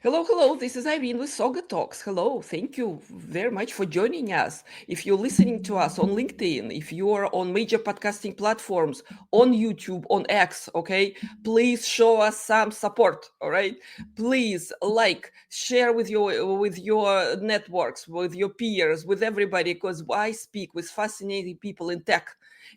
Hello, hello. This is Irene with SaugaTalks. Hello. Thank you very much for joining us. If you're listening to us on LinkedIn, if you are on major podcasting platforms, on YouTube, on X, okay, please show us some support. All right. Please share with your networks, with your peers, with everybody, because I speak with fascinating people in tech,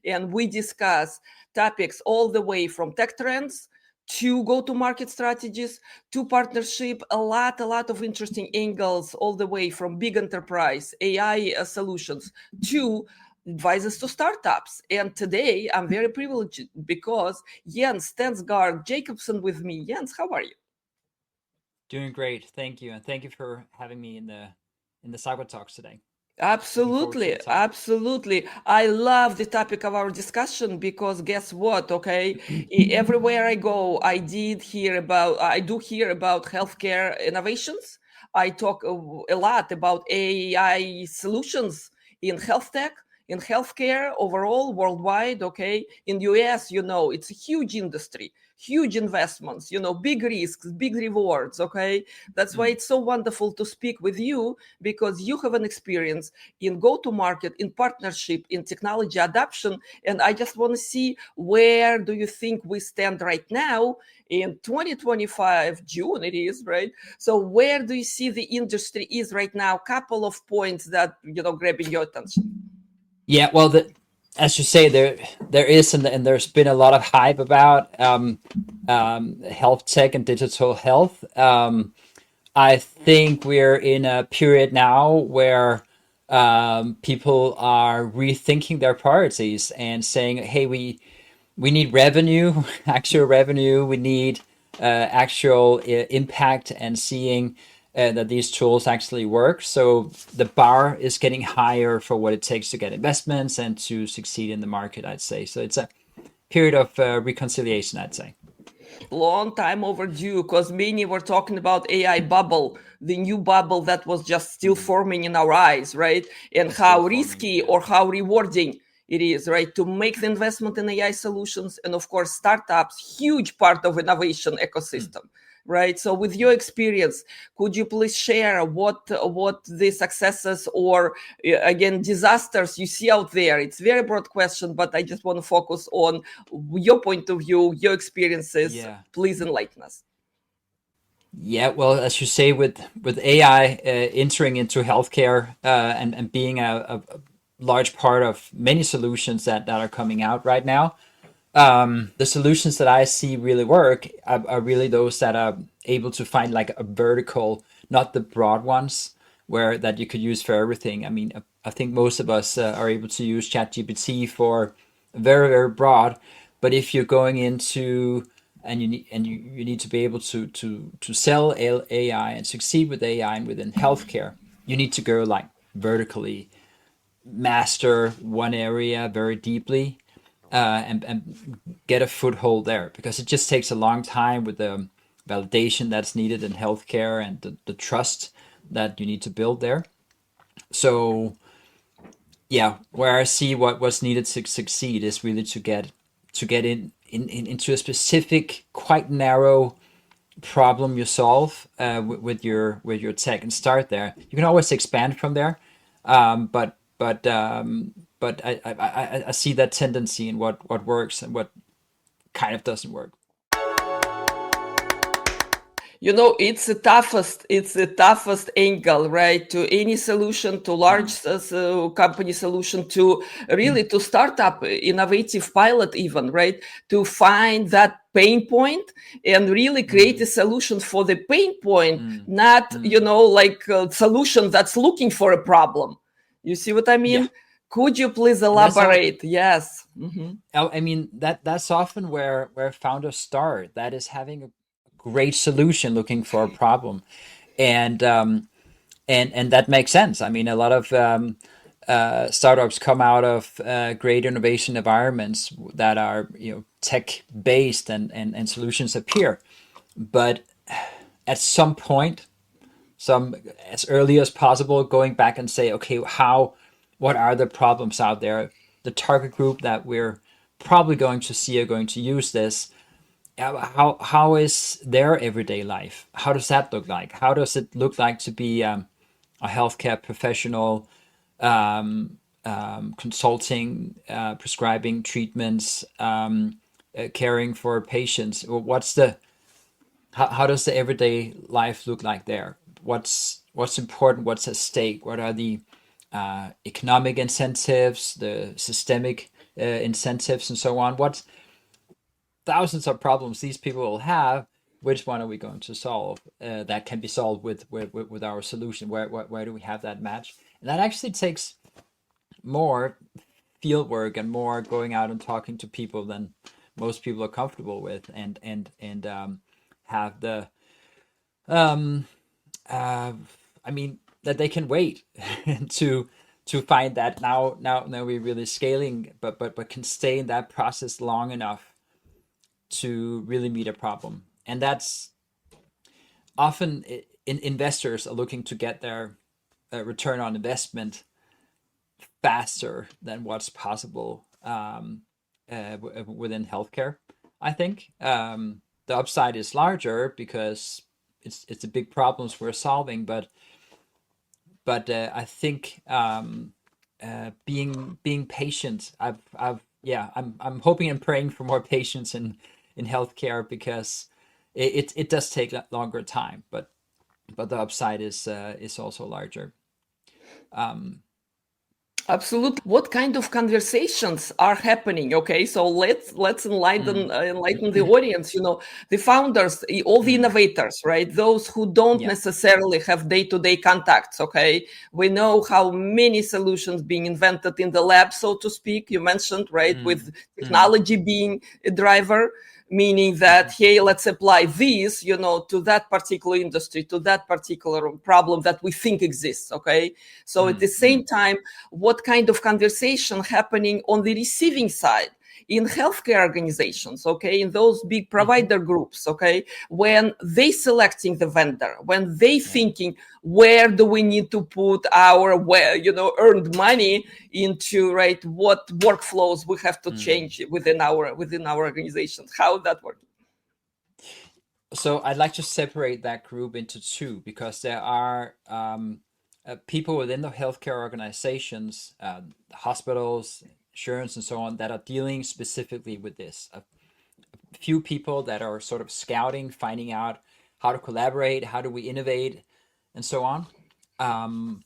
and we discuss topics all the way from tech trends to go-to-market strategies to partnership, a lot of interesting angles, all the way from big enterprise AI solutions to advisors to startups. And today I'm very privileged because Jens Stengaard Jacobsen with me. Jens, how are you? Doing great, thank you, and thank you for having me in the Cyber Talks today. Looking forward to Absolutely, the topic. absolutely. I love the topic of our discussion because guess what? Okay, everywhere I go, I do hear about healthcare innovations. I talk a lot about AI solutions in health tech, in healthcare overall, worldwide. Okay, in the US, it's a huge industry, huge investments, big risks, big rewards. Okay, that's why Mm. it's so wonderful to speak with you because you have an experience in go to market, in partnership, in technology adoption. And I just want to see, where do you think we stand right now in 2025 June it is, right? So where do you see the industry is right now? Couple of points that grabbing your attention. Yeah, well, as you say, there is, and there's been a lot of hype about health tech and digital health. I think we're in a period now where people are rethinking their priorities and saying, "Hey, we need revenue, actual revenue. We need actual impact and seeing that these tools actually work." So the bar is getting higher for what it takes to get investments and to succeed in the market, I'd say. So it's a period of reconciliation, I'd say. Long time overdue, because many were talking about AI bubble, the new bubble that was just still Mm. forming in our eyes, right? And It's still how forming. risky Yeah. or how rewarding it is, right? To make the investment in AI solutions. And of course, startups, huge part of innovation Mm. ecosystem. Right. So, with your experience, could you please share what the successes or again disasters you see out there? It's a very broad question, but I just want to focus on your point of view, your experiences. Yeah. Please enlighten us. Yeah, well, as you say, with AI entering into healthcare and being a large part of many solutions that are coming out right now, the solutions that I see really work are really those that are able to find like a vertical, not the broad ones where that you could use for everything. I mean, I think most of us are able to use ChatGPT for very, very broad, but if you're going into and you need to be able to sell AI and succeed with AI and within healthcare, you need to go like vertically, master one area very deeply, and get a foothold there because it just takes a long time with the validation that's needed in healthcare and the trust that you need to build there. So yeah, where I see what was needed to succeed is really to get into a specific, quite narrow problem you solve with your tech and start there. You can always expand from there, but I see that tendency in what works and what kind of doesn't work. It's the toughest angle, right? To any solution, to large Mm. company solution, to really to start up innovative pilot even, right? To find that pain point and really create a Mm. solution for the pain point, Mm. not Mm. like a solution that's looking for a problem. You see what I Yeah, mean? Could you please and that's all. elaborate? Yes. Mhm. I mean that's often where founders start. That is having a great solution, looking for a problem, and and that makes sense. I mean, a lot of startups come out of great innovation environments that are tech based and solutions appear. But at some point, some as early as possible, going back and say, okay, what are the problems out there? The target group that we're probably going to see are going to use this. how is their everyday life? How does that look like? How does it look like to be a healthcare professional, consulting, prescribing treatments, caring for patients? What's the how does the everyday life look like there? What's important? What's at stake? What are the economic incentives, the systemic incentives, and so on? What thousands of problems these people will have? Which one are we going to solve that can be solved with our solution? Where do we have that match? And that actually takes more field work and more going out and talking to people than most people are comfortable with, and have the um, uh, I mean that they can wait to find that now we're really scaling, but can stay in that process long enough to really meet a problem. And that's often investors are looking to get their return on investment faster than what's possible within healthcare. I think the upside is larger because it's the big problems we're solving, but I think being patient. I'm hoping and praying for more patience in healthcare, because it does take longer time, but the upside is also larger. Um, Absolutely. What kind of conversations are happening? Okay, so let's mm, enlighten the audience. The founders, all the mm, innovators, right? Those who don't yeah. necessarily have day-to-day contacts. Okay, we know how many solutions being invented in the lab, so to speak. You mentioned, right, Mm, with mm, technology being a driver, meaning that, mm, hey, let's apply this, to that particular industry, to that particular problem that we think exists. Okay, so at mm, the mm, same time, what kind of conversation happening on the receiving side in healthcare organizations, okay, in those big mhm, provider groups, okay, when they selecting the vendor, when they yeah. thinking where do we need to put our, earned money into, right, what workflows we have to Mm. change within our organizations, how that works. So I'd like to separate that group into two, because there are people within the healthcare organizations, hospitals, insurance, and so on, that are dealing specifically with this. A few people that are sort of scouting, finding out how to collaborate, how do we innovate, and so on. Um,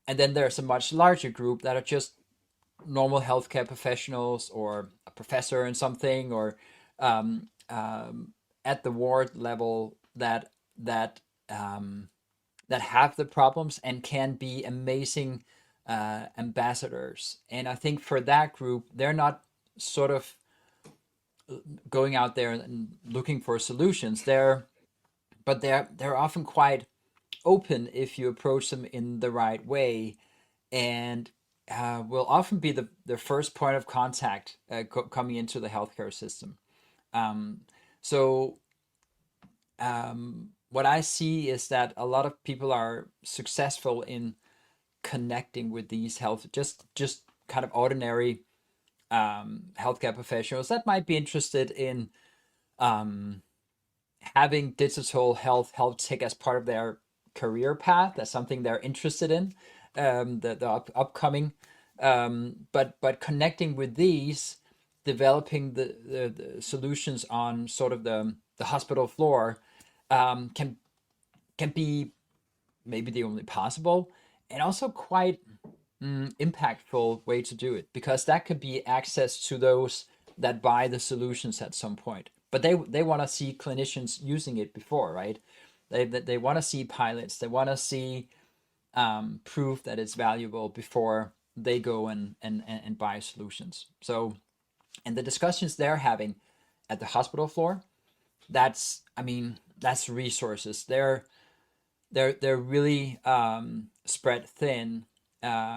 and then there's a much larger group that are just normal healthcare professionals, or a professor in something, or at the ward level, that um, that have the problems and can be amazing ambassadors. And I think for that group, they're not sort of going out there and looking for solutions. They're often quite open if you approach them in the right way, and will often be the first point of contact coming into the healthcare system. Um, so what I see is that a lot of people are successful in connecting with these just kind of ordinary healthcare professionals that might be interested in um, having digital health tech as part of their career path. That's something they're interested in. The upcoming, but connecting with these, developing the solutions on sort of the hospital floor, can be maybe the only possible, and also quite impactful way to do it, because that could be access to those that buy the solutions at some point. But they want to see clinicians using it before, right? They want to see pilots. They want to see proof that it's valuable before they go and buy solutions. So, and the discussions they're having at the hospital floor, that's, I mean, that's resources. They're really spread thin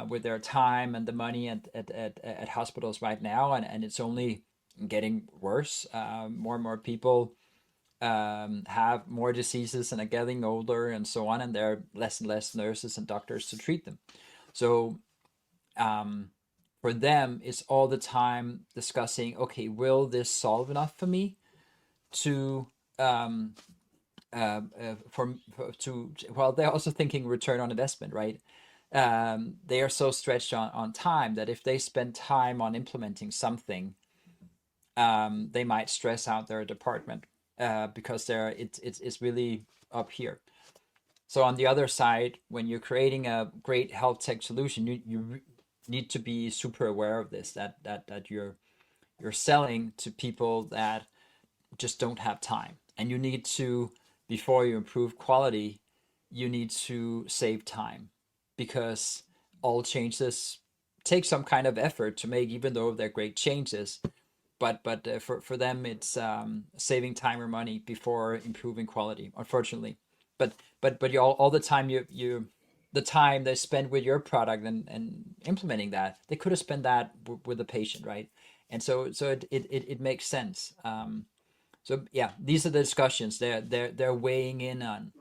with their time and the money at hospitals right now, and it's only getting worse. More and more people have more diseases and are getting older, and so on, and there are less and less nurses and doctors to treat them. So um, for them, it's all the time discussing, okay, will this solve enough for me to well, they're also thinking return on investment, right? They are so stretched on time that if they spend time on implementing something, they might stress out their department because it's really up here. So on the other side, when you're creating a great health tech solution, you need to be super aware of this, that you're selling to people that just don't have time, and you need to, before you improve quality, you need to save time, because all changes take some kind of effort to make, even though they're great changes. But for them, it's saving time or money before improving quality, unfortunately. But you all the time, you the time they spend with your product and implementing that, they could have spent that with the patient, right? And so it makes sense. So yeah, these are the discussions. They're weighing in on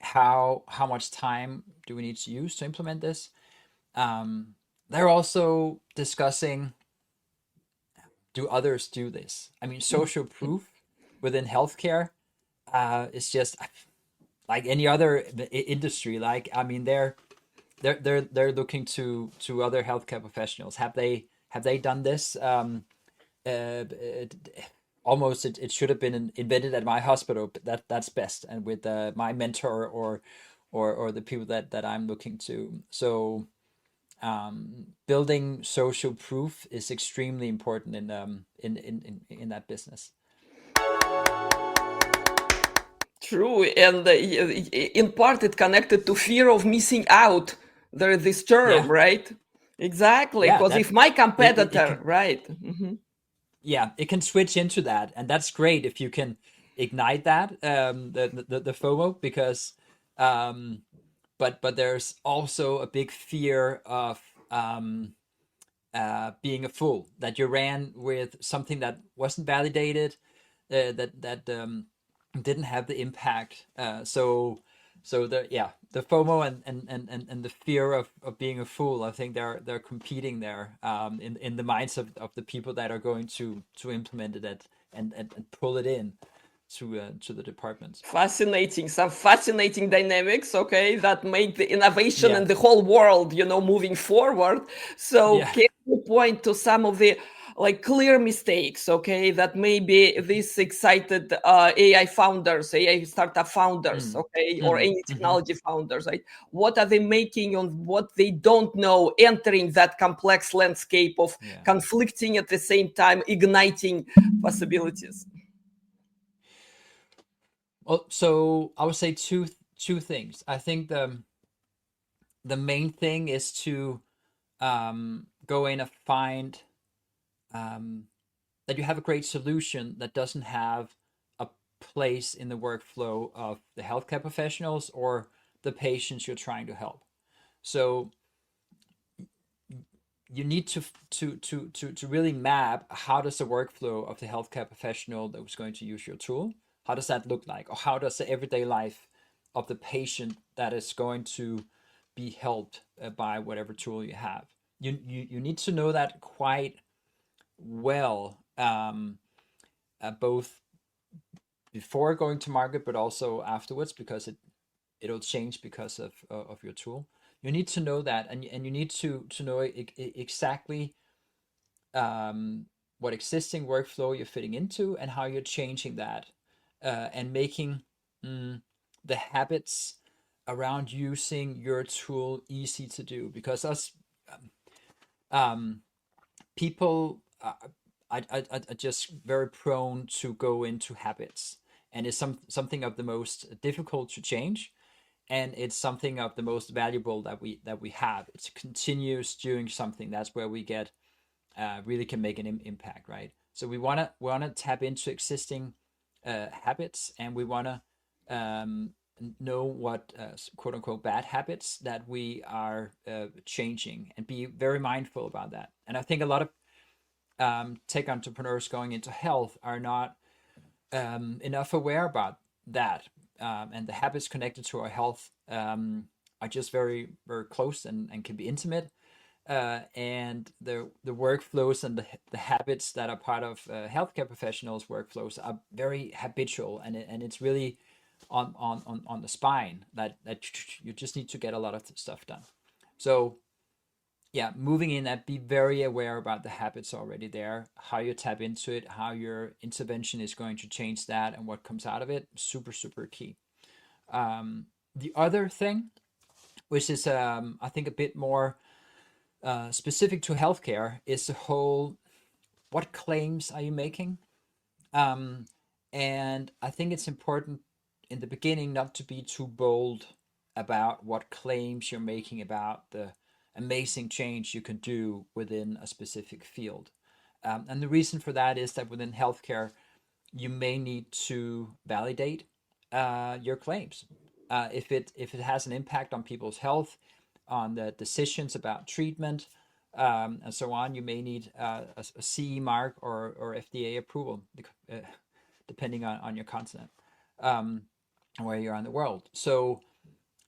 how much time do we need to use to implement this. They're also discussing, do others do this? I mean, social proof within healthcare is just like any other industry. Like, I mean, they're looking to other healthcare professionals. Have they done this? Almost it should have been invented at my hospital, but that's best, and with my mentor or the people that I'm looking to. So building social proof is extremely important in that business. True, and in part it connected to fear of missing out. There is this term, Yeah, right? Exactly, yeah, because that if my it competitor, can, right? Mhm. yeah, it can switch into that, and that's great if you can ignite that, the FOMO, because um but there's also a big fear of um being a fool, that you ran with something that wasn't validated, that didn't have the impact. So the, yeah, the FOMO and the fear of being a fool, I think they're competing there, in the minds of the people that are going to implement it and pull it in to the departments. Fascinating, some fascinating dynamics, okay, that make the innovation Yeah, and the whole world, moving forward. So yeah. can you point to some of the like clear mistakes, okay, that maybe these excited AI founders, AI startup founders, Mm, okay, or mm, any hmm. technology founders, right? What are they making on what they don't know, entering that complex landscape of Yeah. conflicting at the same time, igniting possibilities? Well, so I would say two things. I think the main thing is to go in and find um, that you have a great solution that doesn't have a place in the workflow of the healthcare professionals or the patients you're trying to help. So you need to really map, how does the workflow of the healthcare professional that was going to use your tool, how does that look like, or how does the everyday life of the patient that is going to be helped by whatever tool you have. You need to know that quite well, both before going to market but also afterwards, because it'll change because of your tool. You need to know that, and you need to know exactly what existing workflow you're fitting into and how you're changing that, and making the habits around using your tool easy to do, because us um, people are just very prone to go into habits, and it's something of the most difficult to change, and it's something of the most valuable that we have. It's continuous doing something. That's where we get really can make an impact, right? So we wanna tap into existing habits, and we wanna um, know what quote unquote bad habits that we are changing, and be very mindful about that. And I think a lot of tech entrepreneurs going into health are not enough aware about that, and the habits connected to our health are just very very close, and can be intimate. and the workflows and the habits that are part of healthcare professionals' workflows are very habitual, and it's really on the spine that you just need to get a lot of stuff done. So yeah, moving in that, be very aware about the habits already there, how you tap into it, how your intervention is going to change that, and what comes out of it. Super, super key. The other thing, which is I think a bit more specific to healthcare, is the whole what claims are you making? And I think it's important in the beginning not to be too bold about what claims you're making about the amazing change you can do within a specific field. And the reason for that is that within healthcare, you may need to validate your claims. If it has an impact on people's health, on the decisions about treatment, and so on, you may need a CE mark or FDA approval, depending on your continent, where you're in the world. So,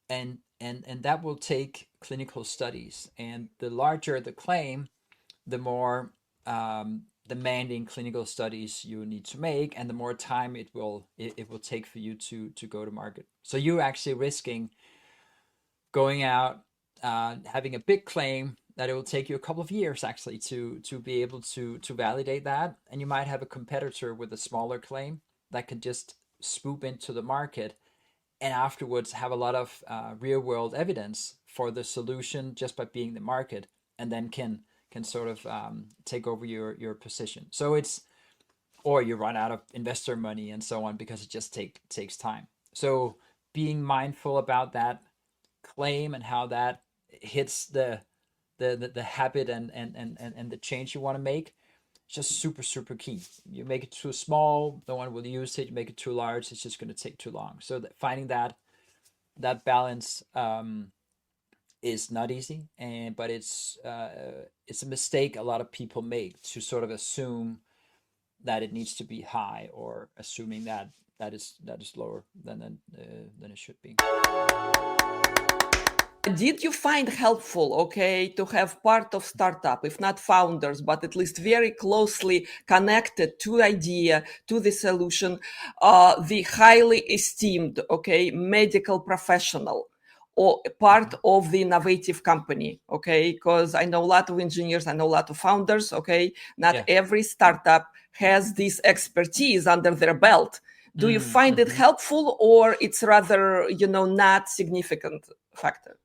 and that will take clinical studies, and the larger the claim, the more demanding clinical studies you need to make, and the more time it will take for you to go to market. So you're actually risking going out, having a big claim that it will take you a couple of years actually to be able to validate that, and you might have a competitor with a smaller claim that could just swoop into the market and afterwards have a lot of real world evidence for the solution just by being the market, and then can sort of take over your position. So it's, or you run out of investor money and so on because it just takes time. So being mindful about that claim and how that hits the habit and the change you want to make, just super super key. You make it too small, no one will use it. You make it too large, it's just going to take too long. So finding that balance is not easy, and but it's a mistake a lot of people make, to sort of assume that it needs to be high, or assuming that is lower than it should be. Did you find helpful, okay, to have part of startup, if not founders, but at least very closely connected to idea, to the solution, the highly esteemed, okay, medical professional, or part of the innovative company, okay? Because I know a lot of engineers, I know a lot of founders, okay? Not Yeah. every startup has this expertise under their belt. Do you find it helpful, or it's rather, not significant factor?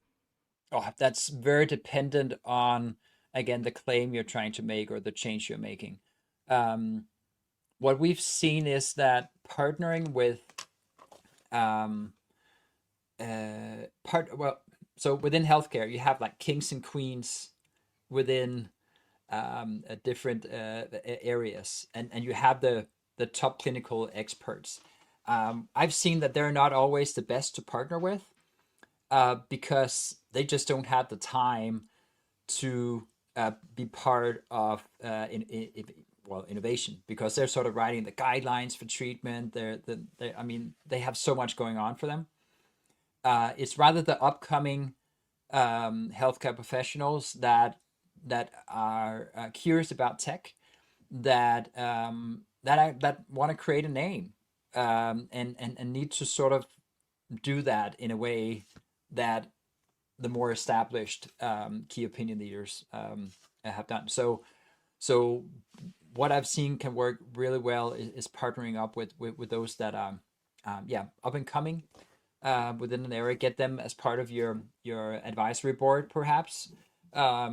Oh, that's very dependent on, again, the claim you're trying to make or the change you're making. Um, what we've seen is that partnering with um, so within healthcare, you have like kings and queens within different areas, and you have the top clinical experts. I've seen that they're not always the best to partner with, because they just don't have the time to be part of innovation, because they're sort of writing the guidelines for treatment. I mean, they have so much going on for them. It's rather the upcoming healthcare professionals that are curious about tech, that want to create a name, and need to sort of do that in a way that the more established key opinion leaders have done. So what I've seen can work really well is partnering up with those that up and coming within an area. Get them as part of your advisory board, perhaps. I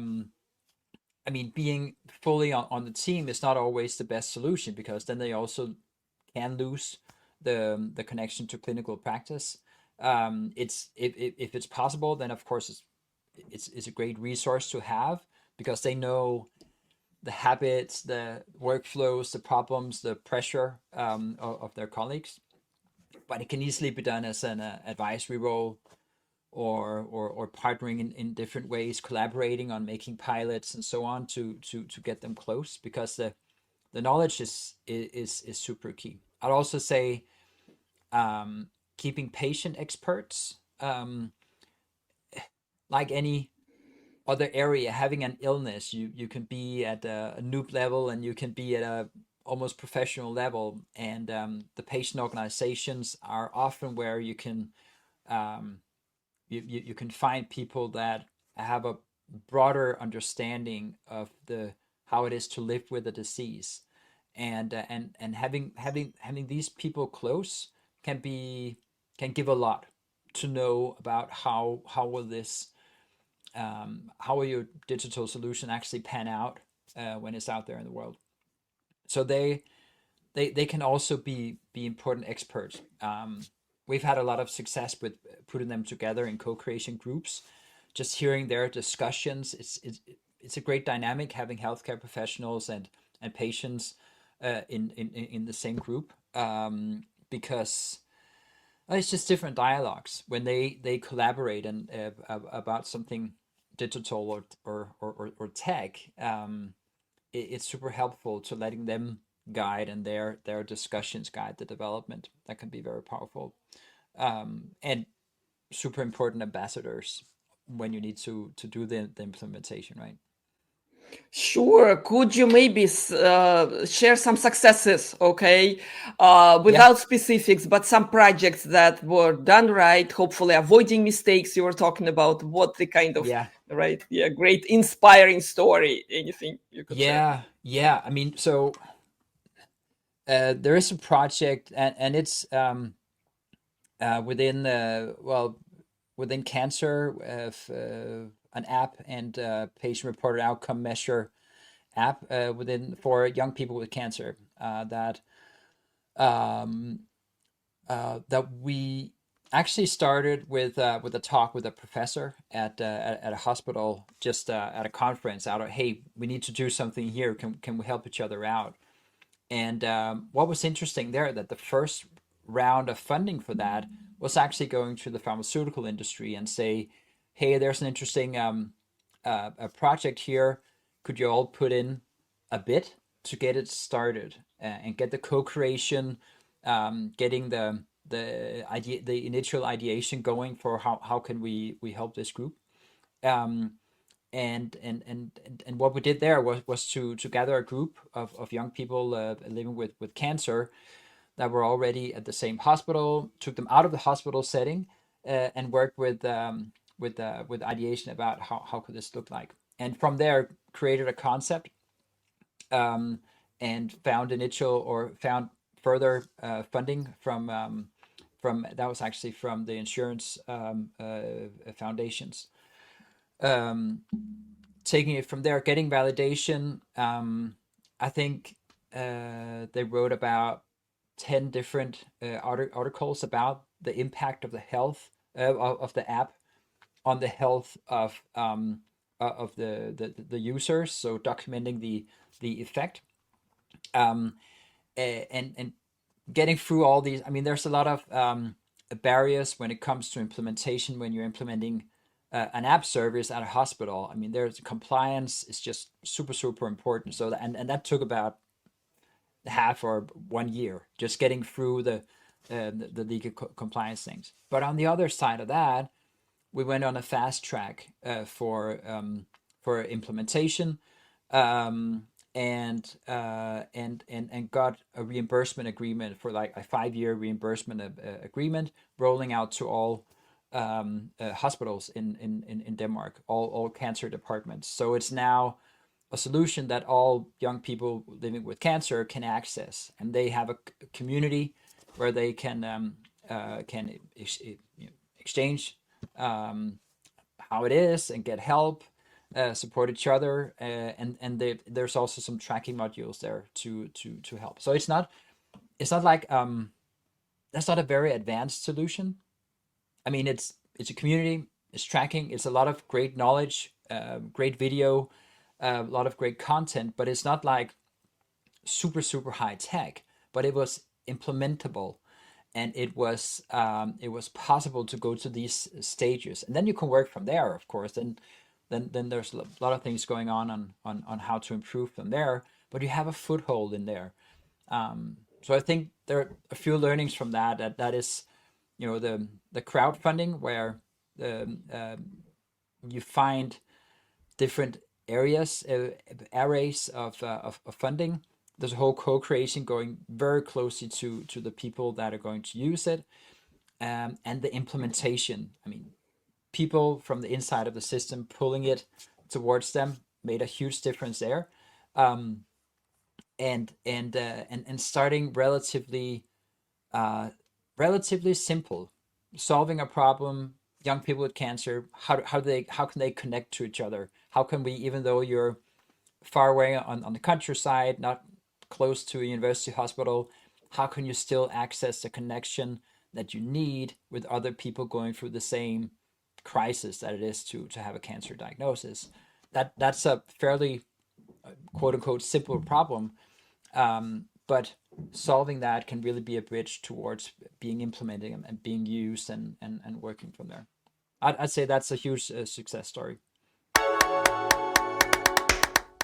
mean, being fully on the team is not always the best solution, because then they also can lose the connection to clinical practice. It's if it's possible, then of course it's a great resource to have, because they know the habits, the workflows, the problems, the pressure of their colleagues. But it can easily be done as an advisory role, or partnering in different ways, collaborating on making pilots and so on, to get them close, because the knowledge is super key. I'd also say keeping patient experts, like any other area, having an illness. You can be at a noob level, and you can be at a almost professional level, and the patient organizations are often where you can um, you can find people that have a broader understanding of the how it is to live with a disease, and having these people close can be can give a lot to know about how will this how will your digital solution actually pan out when it's out there in the world. So they can also be important experts. We've had a lot of success with putting them together in co-creation groups. Just hearing their discussions, it's a great dynamic having healthcare professionals and patients in the same group, because it's just different dialogues when they collaborate and about something digital or tech. It's super helpful to letting them guide, and their discussions guide the development. That can be very powerful, and super important ambassadors when you need to do the implementation, right? Sure. Could you maybe share some successes, okay? Yeah, Without specifics, but some projects that were done right, hopefully avoiding mistakes you were talking about. What the kind of, yeah, right? Yeah, great, inspiring story. Anything you could share? yeah. I mean, so there is a project, and it's within well, within cancer, an app and patient reported outcome measure app within for young people with cancer, that um, that we actually started with a talk with a professor at a hospital, just at a conference out of, hey, we need to do something here, can we help each other out. And what was interesting there, that the first round of funding for that was actually going to the pharmaceutical industry and say, hey, there's an interesting a project here. Could you all put in a bit to get it started, and get the co-creation, getting the initial ideation going for how can we help this group. Um, and what we did there was to gather a group of young people living with cancer that were already at the same hospital, took them out of the hospital setting, and worked with ideation about how could this look like, and from there created a concept, um, and found initial or found further funding from that was actually from the insurance foundations. Um, Taking it from there, getting validation. I think they wrote about 10 different articles about the impact of the health of the app on the health of the users. So documenting the effect, um, and getting through all these. I mean, there's a lot of barriers when it comes to implementation when you're implementing an app service at a hospital. I mean, there's compliance is just super important. So and that took about half or 1 year just getting through the legal compliance things. But on the other side of that, we went on a fast track for implementation, um, and got a reimbursement agreement for like a 5 year reimbursement agreement rolling out to all hospitals in Denmark, all cancer departments. So it's now a solution that all young people living with cancer can access, and they have a community where they can exchange um, how it is and get help, support each other, and there's also some tracking modules there to help. So it's not like that's not a very advanced solution. I mean, it's a community, it's tracking, it's a lot of great knowledge, great video, a lot of great content, but it's not like super high tech. But it was implementable, and it was possible to go to these stages, and then you can work from there, of course. And then there's a lot of things going on how to improve from there. But you have a foothold in there. So I think there are a few learnings from that is, the crowdfunding where you find different areas, arrays of funding. There's a whole co-creation going very closely to the people that are going to use it, and the implementation. I mean, people from the inside of the system pulling it towards them made a huge difference there. Um, and starting uh, relatively simple, solving a problem. Young people with cancer, how can they connect to each other? How can we, even though you're far away on the countryside, not close to a university hospital, how can you still access the connection that you need with other people going through the same crisis that it is to have a cancer diagnosis? That's a fairly quote unquote simple problem, but solving that can really be a bridge towards being implemented and being used and working from there. I'd say that's a huge success story.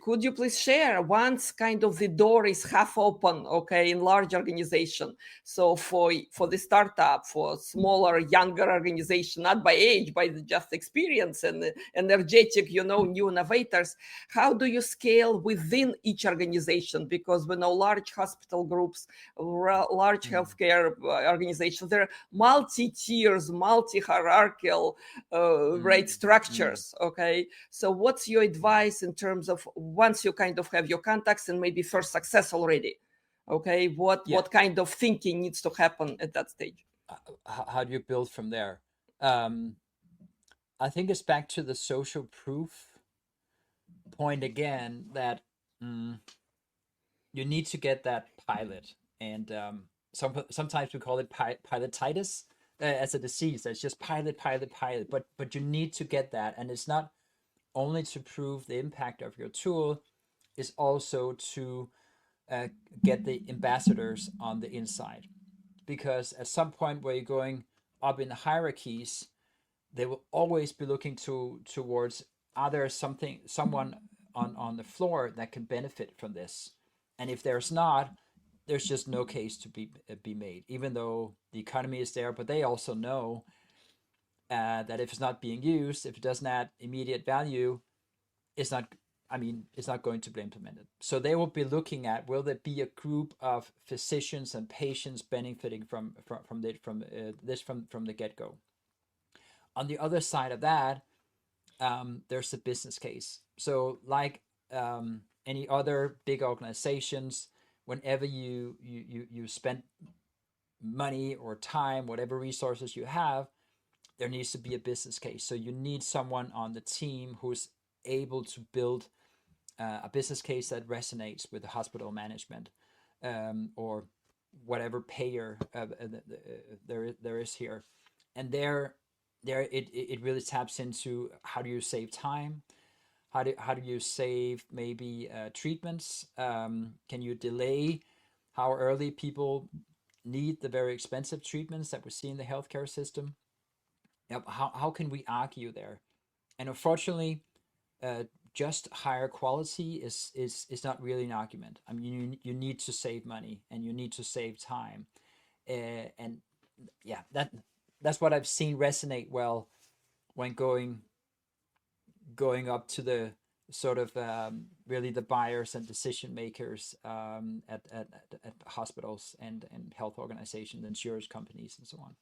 Could you please share once kind of the door is half open, okay, in large organization? So for the startup, for smaller, younger organization, not by age, by just experience and energetic, new innovators, how do you scale within each organization? Because we know large hospital groups, large healthcare organizations, they're multi-tiers, multi-hierarchical, right, structures, okay? So what's your advice in terms of once you kind of have your contacts and maybe first success already, okay, what kind of thinking needs to happen at that stage? How do you build from there? um, I think it's back to the social proof point again, that mm, you need to get that pilot. And sometimes we call it pilotitis, as a disease. That's just pilot. But you need to get that, and it's not only to prove the impact of your tool, is also to get the ambassadors on the inside. Because at some point where you're going up in the hierarchies, they will always be looking towards, are there someone on the floor that can benefit from this? And if there's not, there's just no case to be made, even though the economy is there. But they also know that if it's not being used, if it doesn't add immediate value, it's not. I mean, it's not going to be implemented. So they will be looking at, will there be a group of physicians and patients benefiting from the get go. On the other side of that, there's a business case. So like any other big organizations, whenever you spend money or time, whatever resources you have, there needs to be a business case. So you need someone on the team who's able to build a business case that resonates with the hospital management, or whatever payer there is here. And it really taps into, how do you save time, how do you save maybe treatments, can you delay how early people need the very expensive treatments that we see in the healthcare system. Yep. How can we argue there? And unfortunately, uh, just higher quality is not really an argument. I mean, you need to save money and you need to save time, and yeah, that's what I've seen resonate well when going up to the sort of really the buyers and decision makers, at hospitals and health organizations, insurance companies, and so on.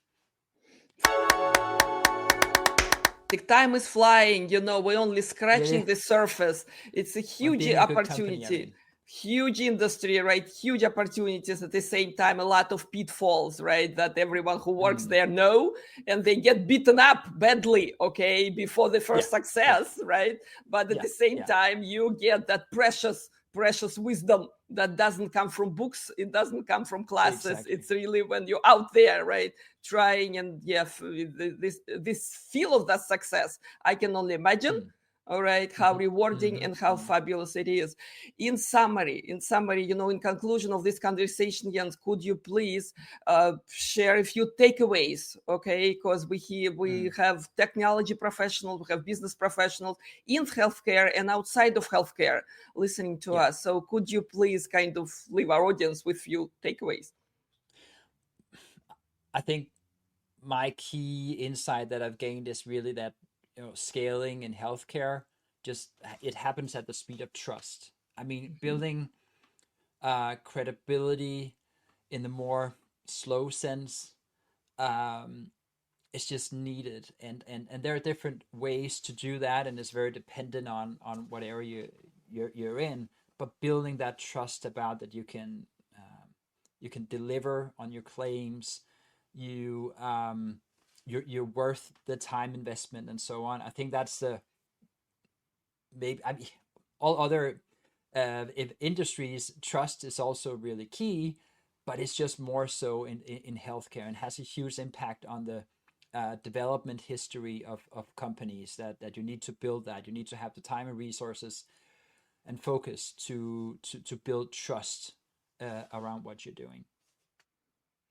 The time is flying, we're only scratching Yeah. the surface. It's a When huge being in good company, opportunity, Irene. huge industry, right? Huge opportunities, at the same time a lot of pitfalls, right, that everyone who works Mm. there know, and they get beaten up badly, okay, before the Yeah, first yeah, success, right? But at yeah, the same yeah. time you get that precious wisdom that doesn't come from books, it doesn't come from classes, Exactly. it's really when you're out there, right, trying. And yeah, this feel of that success, I can only imagine. Mm. All right, how Mm-hmm. rewarding Mm-hmm. and how Mm. fabulous it is. In summary, in conclusion of this conversation, Jens, could you please share a few takeaways, okay? Because we Mm. have technology professionals, we have business professionals in healthcare and outside of healthcare listening to Yeah. us. So could you please kind of leave our audience with few takeaways? I think my key insight that I've gained is really that, scaling in healthcare just it happens at the speed of trust. I mean, building credibility in the more slow sense is just needed, and there are different ways to do that, and it's very dependent on what area you're in. But building that trust about that you can deliver on your claims, you you're worth the time investment and so on. I think that's the maybe I mean all other if industries trust is also really key, but it's just more so in healthcare and has a huge impact on the development history of companies that you need to build that. You need to have the time and resources and focus to build trust around what you're doing.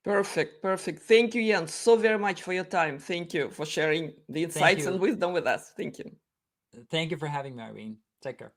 Perfect, perfect. Thank you, Jens, so very much for your time. Thank you for sharing the Thank insights and you. wisdom with us. Thank you. Thank you for having me, Irene. Take care.